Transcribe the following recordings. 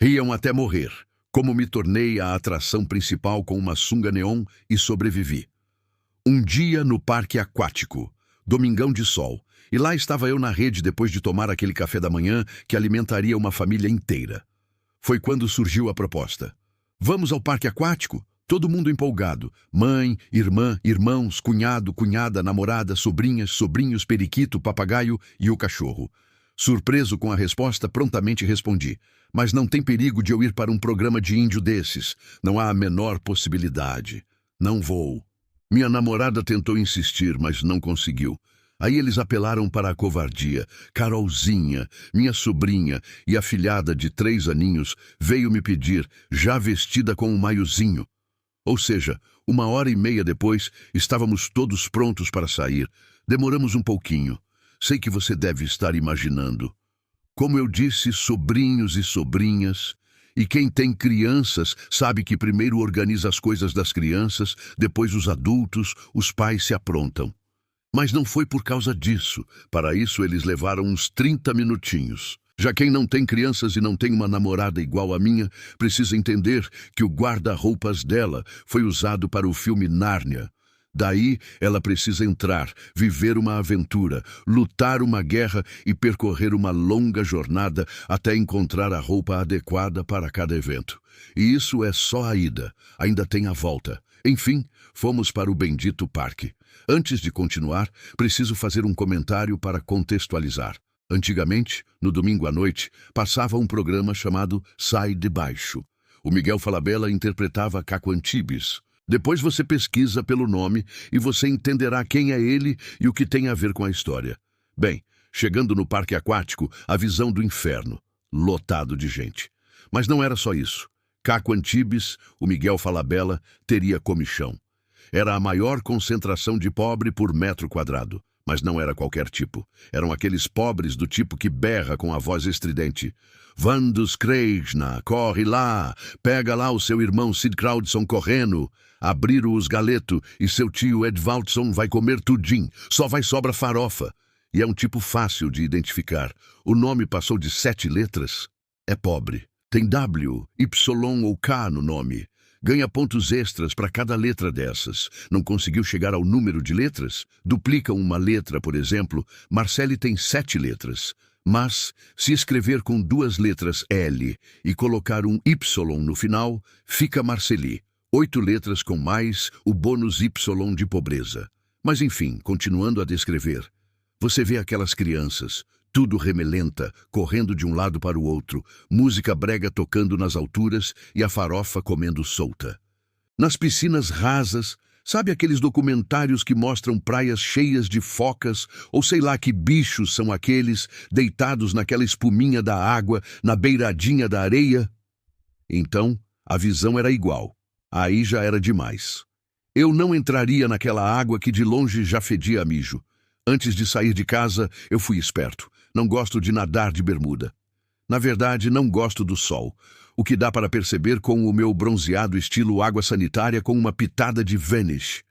Riam até morrer, como me tornei a atração principal com uma sunga neon e sobrevivi. Um dia no parque aquático, domingão de sol, e lá estava eu na rede depois de tomar aquele café da manhã que alimentaria uma família inteira. Foi quando surgiu a proposta. Vamos ao parque aquático? Todo mundo empolgado. Mãe, irmã, irmãos, cunhado, cunhada, namorada, sobrinhas, sobrinhos, periquito, papagaio e o cachorro. Surpreso com a resposta, prontamente respondi. Mas não tem perigo de eu ir para um programa de índio desses. Não há a menor possibilidade. Não vou. Minha namorada tentou insistir, mas não conseguiu. Aí eles apelaram para a covardia. Carolzinha, minha sobrinha e afilhada de 3 aninhos, veio me pedir, já vestida com um maiozinho. Ou seja, 1h30 depois, estávamos todos prontos para sair. Demoramos um pouquinho. Sei que você deve estar imaginando. Como eu disse, sobrinhos e sobrinhas. E quem tem crianças sabe que primeiro organiza as coisas das crianças, depois os adultos, os pais se aprontam. Mas não foi por causa disso. Para isso eles levaram uns 30 minutinhos. Já quem não tem crianças e não tem uma namorada igual a minha, precisa entender que o guarda-roupas dela foi usado para o filme Nárnia. Daí, ela precisa entrar, viver uma aventura, lutar uma guerra e percorrer uma longa jornada até encontrar a roupa adequada para cada evento. E isso é só a ida, ainda tem a volta. Enfim, fomos para o bendito parque. Antes de continuar, preciso fazer um comentário para contextualizar. Antigamente, no domingo à noite, passava um programa chamado Sai de Baixo. O Miguel Falabella interpretava Caco Antibes. Depois você pesquisa pelo nome e você entenderá quem é ele e o que tem a ver com a história. Bem, chegando no parque aquático, a visão do inferno, lotado de gente. Mas não era só isso. Caco Antibes, o Miguel Falabella, teria comichão. Era a maior concentração de pobre por metro quadrado. Mas não era qualquer tipo. Eram aqueles pobres do tipo que berra com a voz estridente. Vandus Krejna, corre lá, pega lá o seu irmão Sid Crowdson correndo. Abriram os galeto e seu tio Edvaldson vai comer tudim, só vai sobra farofa. E é um tipo fácil de identificar. O nome passou de 7 letras. É pobre. Tem W, Y ou K no nome. Ganha pontos extras para cada letra dessas. Não conseguiu chegar ao número de letras? Duplica uma letra, por exemplo. Marcele tem 7 letras. Mas, se escrever com 2 letras L e colocar um Y no final, fica Marceli. 8 letras com mais o bônus Y de pobreza. Mas enfim, continuando a descrever. Você vê aquelas crianças, tudo remelenta, correndo de um lado para o outro, música brega tocando nas alturas e a farofa comendo solta. Nas piscinas rasas, sabe aqueles documentários que mostram praias cheias de focas, ou sei lá que bichos são aqueles, deitados naquela espuminha da água, na beiradinha da areia? Então, a visão era igual. Aí já era demais. Eu não entraria naquela água que de longe já fedia a mijo. Antes de sair de casa, eu fui esperto. Não gosto de nadar de bermuda. Na verdade, não gosto do sol, o que dá para perceber com o meu bronzeado estilo água sanitária com uma pitada de Vanish.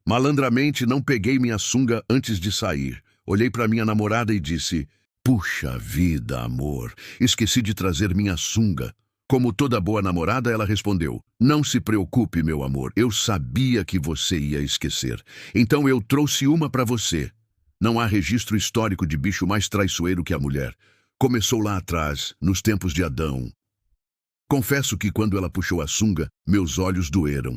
Malandramente, não peguei minha sunga antes de sair. Olhei para minha namorada e disse, puxa vida, amor, esqueci de trazer minha sunga. Como toda boa namorada, ela respondeu, não se preocupe, meu amor, eu sabia que você ia esquecer. Então eu trouxe uma para você. Não há registro histórico de bicho mais traiçoeiro que a mulher. Começou lá atrás, nos tempos de Adão. Confesso que quando ela puxou a sunga, meus olhos doeram.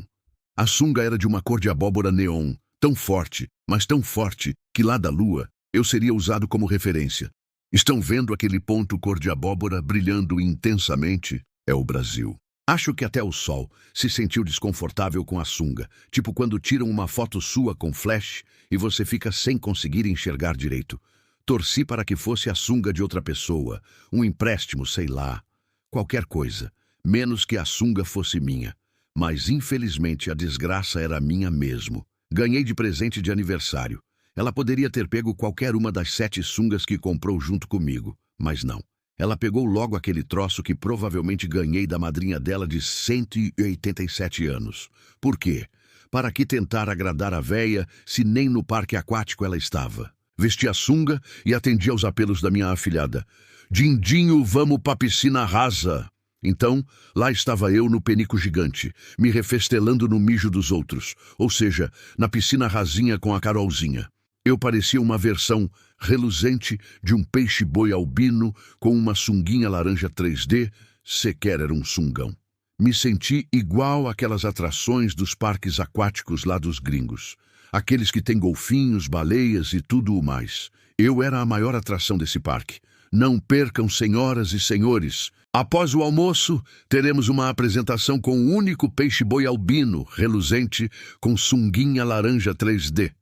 A sunga era de uma cor de abóbora neon, tão forte, mas tão forte, que lá da lua, eu seria usado como referência. Estão vendo aquele ponto cor de abóbora brilhando intensamente? É o Brasil. Acho que até o sol se sentiu desconfortável com a sunga, tipo quando tiram uma foto sua com flash e você fica sem conseguir enxergar direito. Torci para que fosse a sunga de outra pessoa, um empréstimo, sei lá, qualquer coisa, menos que a sunga fosse minha. Mas infelizmente a desgraça era minha mesmo. Ganhei de presente de aniversário. Ela poderia ter pego qualquer uma das 7 sungas que comprou junto comigo, mas não. Ela pegou logo aquele troço que provavelmente ganhei da madrinha dela de 187 anos. Por quê? Para que tentar agradar a véia se nem no parque aquático ela estava? Vesti a sunga e atendi aos apelos da minha afilhada. Dindinho, vamos pra piscina rasa. Então, lá estava eu no penico gigante, me refestelando no mijo dos outros, ou seja, na piscina rasinha com a Carolzinha. Eu parecia uma versão reluzente de um peixe-boi albino com uma sunguinha laranja 3D, sequer era um sungão. Me senti igual àquelas atrações dos parques aquáticos lá dos gringos. Aqueles que têm golfinhos, baleias e tudo o mais. Eu era a maior atração desse parque. Não percam, senhoras e senhores. Após o almoço, teremos uma apresentação com o único peixe-boi albino, reluzente, com sunguinha laranja 3D.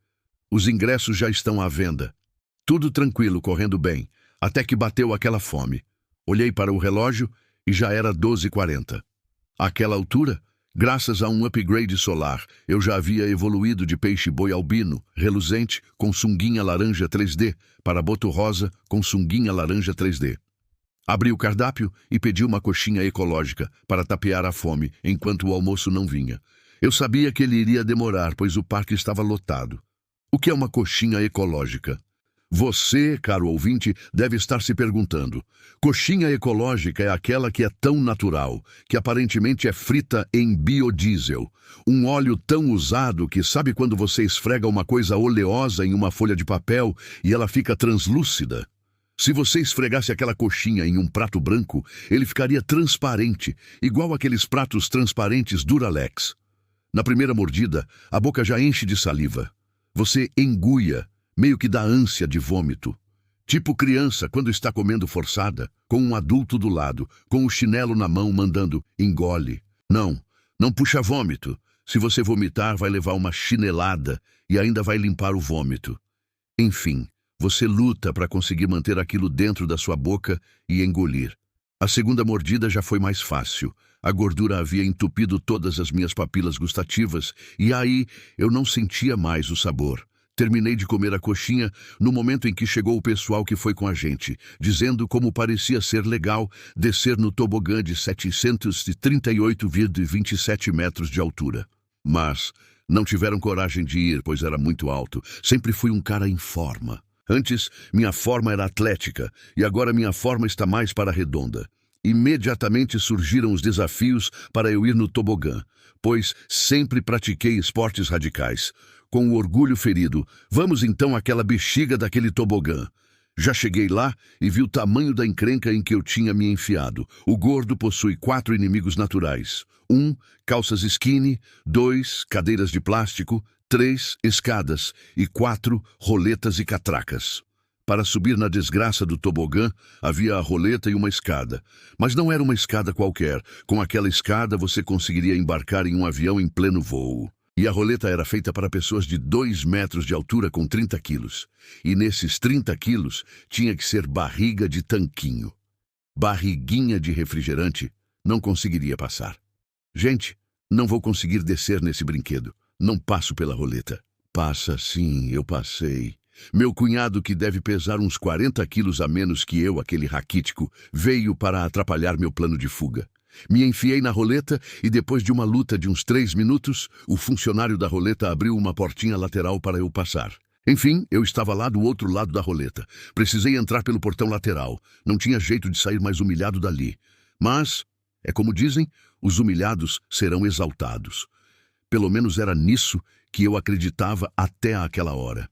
Os ingressos já estão à venda. Tudo tranquilo, correndo bem, até que bateu aquela fome. Olhei para o relógio e já era 12h40. Àquela altura, graças a um upgrade solar, eu já havia evoluído de peixe-boi albino, reluzente, com sunguinha laranja 3D, para boto rosa com sunguinha laranja 3D. Abri o cardápio e pedi uma coxinha ecológica para tapear a fome enquanto o almoço não vinha. Eu sabia que ele iria demorar, pois o parque estava lotado. O que é uma coxinha ecológica? Você, caro ouvinte, deve estar se perguntando. Coxinha ecológica é aquela que é tão natural, que aparentemente é frita em biodiesel. Um óleo tão usado que sabe quando você esfrega uma coisa oleosa em uma folha de papel e ela fica translúcida? Se você esfregasse aquela coxinha em um prato branco, ele ficaria transparente, igual aqueles pratos transparentes Duralex. Na primeira mordida, a boca já enche de saliva. Você enguia, meio que dá ânsia de vômito. Tipo criança quando está comendo forçada, com um adulto do lado, com o chinelo na mão mandando engole. Não puxa vômito. Se você vomitar, vai levar uma chinelada e ainda vai limpar o vômito. Enfim, você luta para conseguir manter aquilo dentro da sua boca e engolir. A segunda mordida já foi mais fácil. A gordura havia entupido todas as minhas papilas gustativas e aí eu não sentia mais o sabor. Terminei de comer a coxinha no momento em que chegou o pessoal que foi com a gente, dizendo como parecia ser legal descer no tobogã de 738,27 metros de altura. Mas não tiveram coragem de ir, pois era muito alto. Sempre fui um cara em forma. Antes, minha forma era atlética e agora minha forma está mais para redonda. Imediatamente surgiram os desafios para eu ir no tobogã, pois sempre pratiquei esportes radicais. Com o orgulho ferido, vamos então àquela bexiga daquele tobogã. Já cheguei lá e vi o tamanho da encrenca em que eu tinha me enfiado. O gordo possui 4 inimigos naturais. 1, calças skinny. 2, cadeiras de plástico. 3, escadas. E 4, roletas e catracas. Para subir na desgraça do tobogã, havia a roleta e uma escada. Mas não era uma escada qualquer. Com aquela escada, você conseguiria embarcar em um avião em pleno voo. E a roleta era feita para pessoas de 2 metros de altura com 30 quilos. E nesses 30 quilos tinha que ser barriga de tanquinho. Barriguinha de refrigerante não conseguiria passar. Gente, não vou conseguir descer nesse brinquedo. Não passo pela roleta. Passa sim, eu passei. Meu cunhado, que deve pesar uns 40 quilos a menos que eu, aquele raquítico, veio para atrapalhar meu plano de fuga. Me enfiei na roleta e depois de uma luta de uns 3 minutos, o funcionário da roleta abriu uma portinha lateral para eu passar. Enfim, eu estava lá do outro lado da roleta. Precisei entrar pelo portão lateral. Não tinha jeito de sair mais humilhado dali. Mas, é como dizem, os humilhados serão exaltados. Pelo menos era nisso que eu acreditava até aquela hora.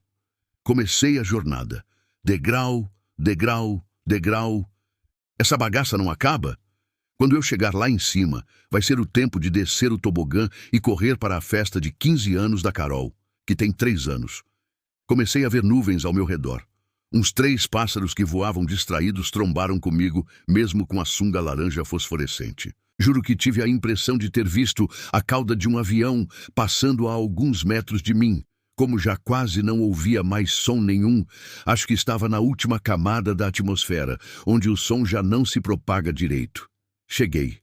Comecei a jornada. Degrau, degrau, degrau. Essa bagaça não acaba? Quando eu chegar lá em cima, vai ser o tempo de descer o tobogã e correr para a festa de 15 anos da Carol, que tem 3 anos. Comecei a ver nuvens ao meu redor. Uns 3 pássaros que voavam distraídos trombaram comigo, mesmo com a sunga laranja fosforescente. Juro que tive a impressão de ter visto a cauda de um avião passando a alguns metros de mim. Como já quase não ouvia mais som nenhum, acho que estava na última camada da atmosfera, onde o som já não se propaga direito. Cheguei.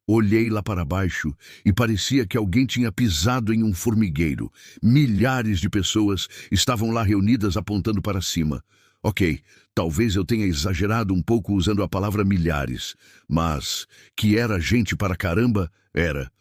Olhei lá para baixo e parecia que alguém tinha pisado em um formigueiro. Milhares de pessoas estavam lá reunidas apontando para cima. Ok, talvez eu tenha exagerado um pouco usando a palavra milhares, mas que era gente para caramba, era.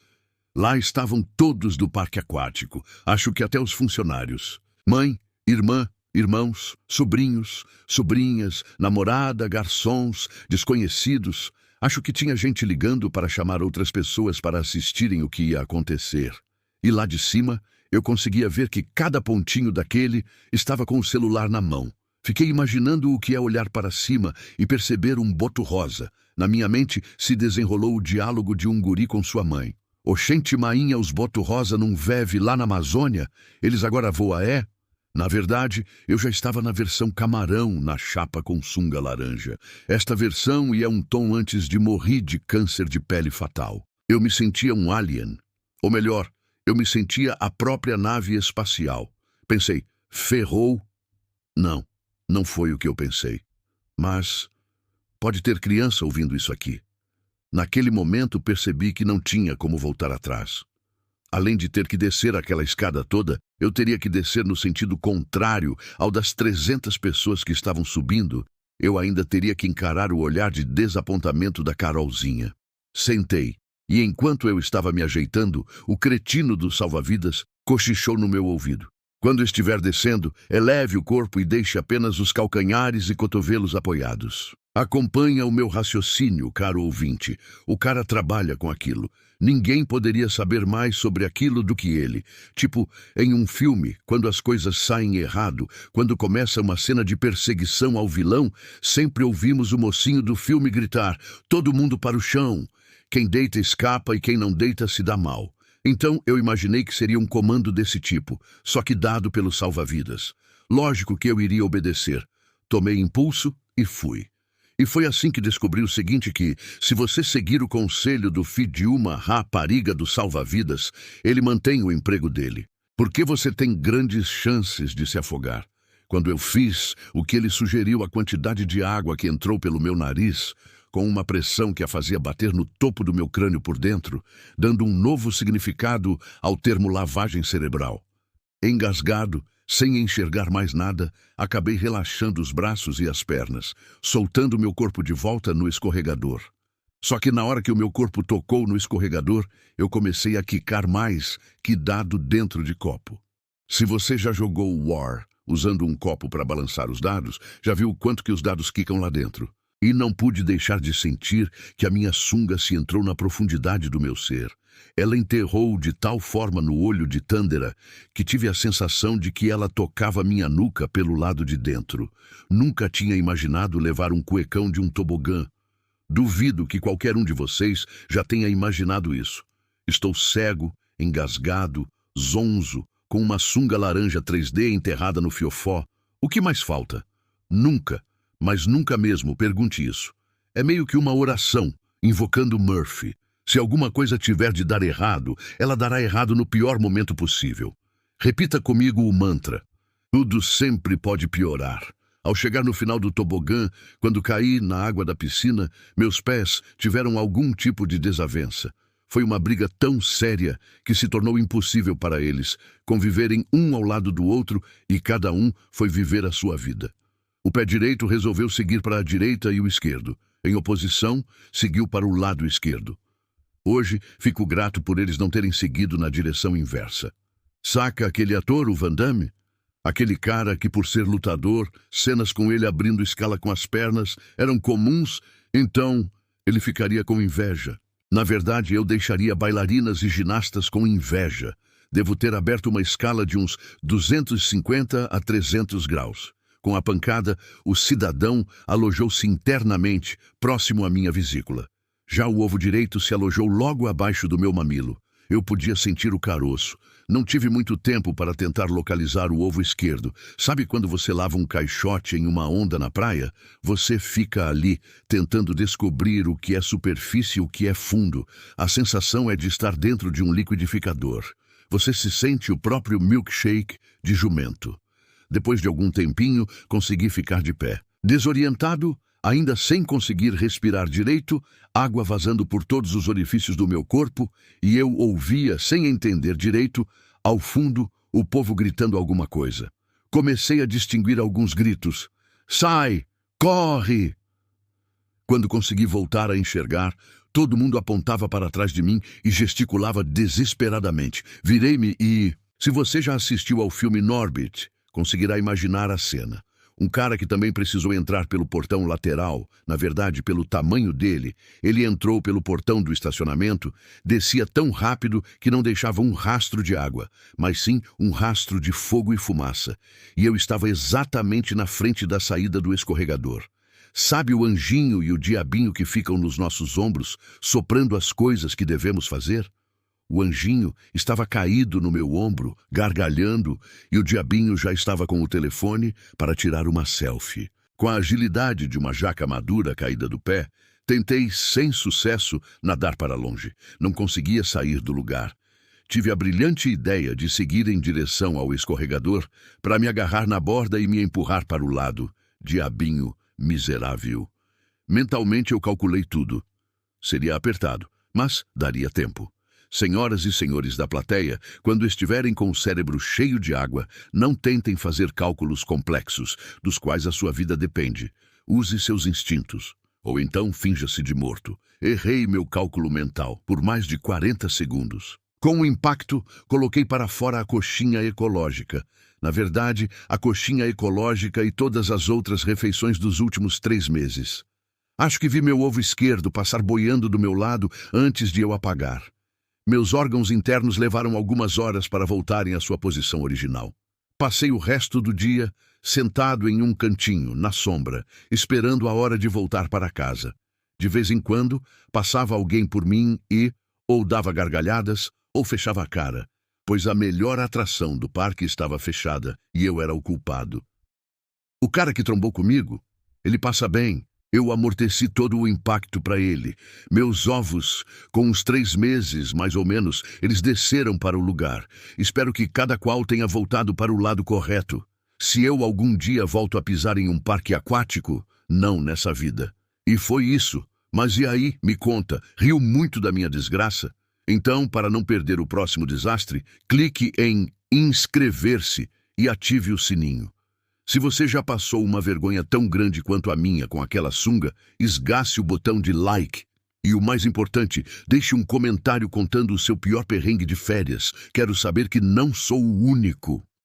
Lá estavam todos do parque aquático, acho que até os funcionários. Mãe, irmã, irmãos, sobrinhos, sobrinhas, namorada, garçons, desconhecidos. Acho que tinha gente ligando para chamar outras pessoas para assistirem o que ia acontecer. E lá de cima, eu conseguia ver que cada pontinho daquele estava com o celular na mão. Fiquei imaginando o que é olhar para cima e perceber um boto rosa. Na minha mente se desenrolou o diálogo de um guri com sua mãe. Oxente mainha, os boto rosa não veve lá na Amazônia? Eles agora voam é? Na verdade, eu já estava na versão camarão na chapa com sunga laranja. Esta versão ia um tom antes de morrer de câncer de pele fatal. Eu me sentia um alien. Ou melhor, eu me sentia a própria nave espacial. Pensei, ferrou? Não, não foi o que eu pensei. Mas pode ter criança ouvindo isso aqui. Naquele momento percebi que não tinha como voltar atrás. Além de ter que descer aquela escada toda, eu teria que descer no sentido contrário ao das 300 pessoas que estavam subindo. Eu ainda teria que encarar o olhar de desapontamento da Carolzinha. Sentei, e enquanto eu estava me ajeitando, o cretino do salva-vidas cochichou no meu ouvido. Quando estiver descendo, eleve o corpo e deixe apenas os calcanhares e cotovelos apoiados. Acompanha o meu raciocínio, caro ouvinte. O cara trabalha com aquilo. Ninguém poderia saber mais sobre aquilo do que ele. Tipo, em um filme, quando as coisas saem errado, quando começa uma cena de perseguição ao vilão, sempre ouvimos o mocinho do filme gritar: todo mundo para o chão. Quem deita escapa e quem não deita se dá mal. Então eu imaginei que seria um comando desse tipo, só que dado pelo salva-vidas. Lógico que eu iria obedecer. Tomei impulso e fui. E foi assim que descobri o seguinte, que, se você seguir o conselho do filho de uma rapariga do salva-vidas, ele mantém o emprego dele. Porque você tem grandes chances de se afogar. Quando eu fiz o que ele sugeriu, a quantidade de água que entrou pelo meu nariz, com uma pressão que a fazia bater no topo do meu crânio por dentro, dando um novo significado ao termo lavagem cerebral. Engasgado, sem enxergar mais nada, acabei relaxando os braços e as pernas, soltando meu corpo de volta no escorregador. Só que na hora que o meu corpo tocou no escorregador, eu comecei a quicar mais que dado dentro de copo. Se você já jogou War usando um copo para balançar os dados, já viu o quanto que os dados quicam lá dentro. E não pude deixar de sentir que a minha sunga se entrou na profundidade do meu ser. Ela enterrou de tal forma no olho de Tândera que tive a sensação de que ela tocava minha nuca pelo lado de dentro. Nunca tinha imaginado levar um cuecão de um tobogã. Duvido que qualquer um de vocês já tenha imaginado isso. Estou cego, engasgado, zonzo, com uma sunga laranja 3D enterrada no fiofó. O que mais falta? Nunca, mas nunca mesmo pergunte isso. É meio que uma oração, invocando Murphy. Se alguma coisa tiver de dar errado, ela dará errado no pior momento possível. Repita comigo o mantra. Tudo sempre pode piorar. Ao chegar no final do tobogã, quando caí na água da piscina, meus pés tiveram algum tipo de desavença. Foi uma briga tão séria que se tornou impossível para eles conviverem um ao lado do outro e cada um foi viver a sua vida. O pé direito resolveu seguir para a direita e o esquerdo. Em oposição, seguiu para o lado esquerdo. Hoje, fico grato por eles não terem seguido na direção inversa. Saca aquele ator, o Van Damme? Aquele cara que, por ser lutador, cenas com ele abrindo escala com as pernas eram comuns, então ele ficaria com inveja. Na verdade, eu deixaria bailarinas e ginastas com inveja. Devo ter aberto uma escala de uns 250 a 300 graus. Com a pancada, o cidadão alojou-se internamente, próximo à minha vesícula. Já o ovo direito se alojou logo abaixo do meu mamilo. Eu podia sentir o caroço. Não tive muito tempo para tentar localizar o ovo esquerdo. Sabe quando você lava um caixote em uma onda na praia? Você fica ali, tentando descobrir o que é superfície e o que é fundo. A sensação é de estar dentro de um liquidificador. Você se sente o próprio milkshake de jumento. Depois de algum tempinho, consegui ficar de pé. Desorientado, ainda sem conseguir respirar direito, água vazando por todos os orifícios do meu corpo, e eu ouvia, sem entender direito, ao fundo, o povo gritando alguma coisa. Comecei a distinguir alguns gritos. Sai! Corre! Quando consegui voltar a enxergar, todo mundo apontava para trás de mim e gesticulava desesperadamente. Virei-me e... Se você já assistiu ao filme Norbit, conseguirá imaginar a cena. Um cara que também precisou entrar pelo portão lateral, na verdade, pelo tamanho dele. Ele entrou pelo portão do estacionamento, descia tão rápido que não deixava um rastro de água, mas sim um rastro de fogo e fumaça. E eu estava exatamente na frente da saída do escorregador. Sabe o anjinho e o diabinho que ficam nos nossos ombros, soprando as coisas que devemos fazer? O anjinho estava caído no meu ombro, gargalhando, e o diabinho já estava com o telefone para tirar uma selfie. Com a agilidade de uma jaca madura caída do pé, tentei, sem sucesso, nadar para longe. Não conseguia sair do lugar. Tive a brilhante ideia de seguir em direção ao escorregador para me agarrar na borda e me empurrar para o lado. Diabinho miserável. Mentalmente eu calculei tudo. Seria apertado, mas daria tempo. Senhoras e senhores da plateia, quando estiverem com o cérebro cheio de água, não tentem fazer cálculos complexos, dos quais a sua vida depende. Use seus instintos. Ou então finja-se de morto. Errei meu cálculo mental por mais de 40 segundos. Com o impacto, coloquei para fora a coxinha ecológica. Na verdade, a coxinha ecológica e todas as outras refeições dos últimos 3 meses. Acho que vi meu ovo esquerdo passar boiando do meu lado antes de eu apagar. Meus órgãos internos levaram algumas horas para voltarem à sua posição original. Passei o resto do dia sentado em um cantinho, na sombra, esperando a hora de voltar para casa. De vez em quando, passava alguém por mim e, ou dava gargalhadas, ou fechava a cara, pois a melhor atração do parque estava fechada e eu era o culpado. O cara que trombou comigo, ele passa bem. Eu amorteci todo o impacto para ele. Meus ovos, com uns 3 meses, mais ou menos, eles desceram para o lugar. Espero que cada qual tenha voltado para o lado correto. Se eu algum dia volto a pisar em um parque aquático, não nessa vida. E foi isso. Mas e aí, me conta, riu muito da minha desgraça? Então, para não perder o próximo desastre, clique em inscrever-se e ative o sininho. Se você já passou uma vergonha tão grande quanto a minha com aquela sunga, esgace o botão de like. E o mais importante, deixe um comentário contando o seu pior perrengue de férias. Quero saber que não sou o único.